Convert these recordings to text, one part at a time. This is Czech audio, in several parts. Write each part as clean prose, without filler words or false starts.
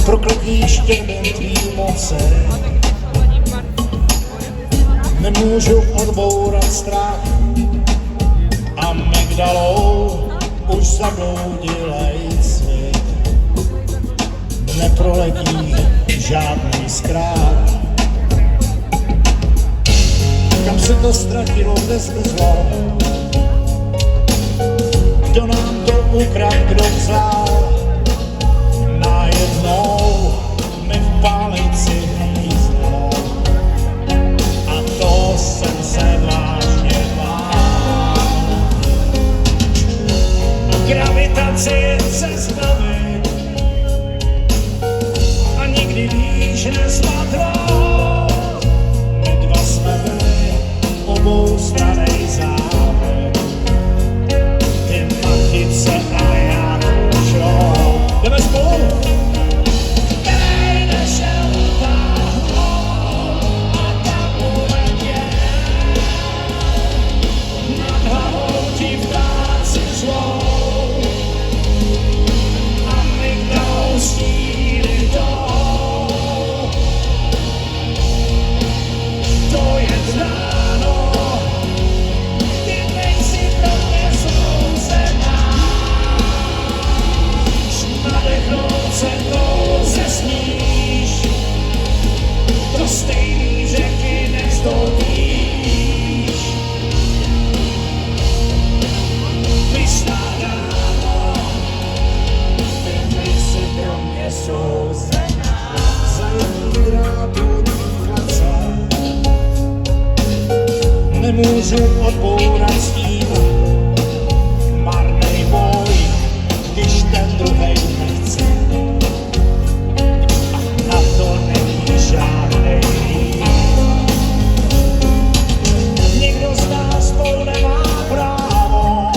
prokletí štěrbem tvý moce. Nemůžu odbourat strach a migdalou už zabloudilej svět. Neproletí žádný zkrát. Kam se to ztratilo, kde se zlo? Kdo nám to ukradl, kdo vzal? Najednou mi v palici hnízdlo a to jsem se vážně bál. Gravitace je zastavit a nikdy víš nesmadlo. My dva jsme byli obou stranej zámek, ty matice a já šlo. Jdeme spolu! Který nešel táhnout a tak uletěl. Nad hlavou ti vtáci zvou a migdalou stíny jdou. To je znáno, ty nejsi pro mě souzená. Nadechnout se touze sníš, do stejný řeky nevstoupíš. Vyšládáno, ty nejsi pro mě souzená. Zajetí drátu inflace, nemůžu odbourat stín. Marnej boj, když ten druhej nechce. A na to není žádnej líp. Nikdo z nás spolu nemá právo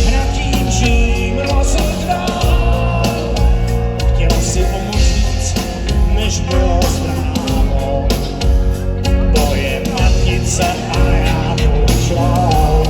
hrát tím, čím rozhodnou. Chtěl si pomoct víc, než bylo zdravo. Boje matice a já pošlou.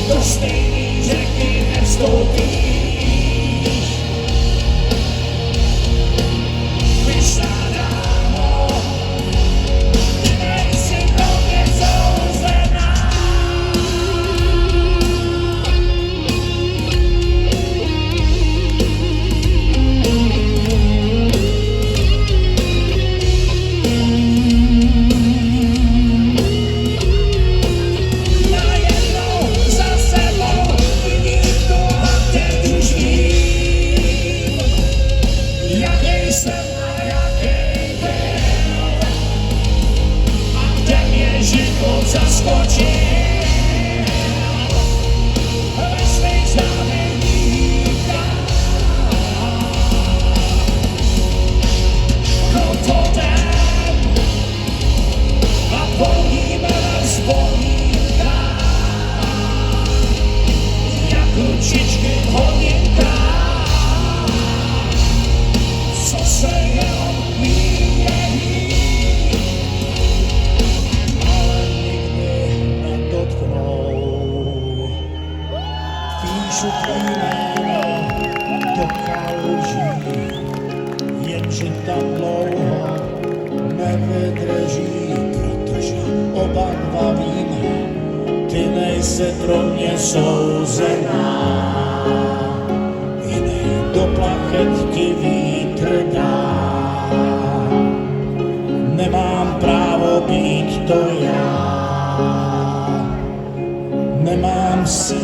Do stejný řeky nevstoupíš. Vyšládáno, ty nejsi pro mě souzená. Zaskočil ve svých znameníkách. Kototem a polníme na vzpomínkách, jak ručičky v hodinkách, co se jenom míjejí. Píšu tvý jméno do kaluží, jenže tam dlouho nevydrží, protože oba dva víme, ty nejsi pro mě souzená. Jinej do plachet ti vítr dá, nemám právo být to já. Nemám sílu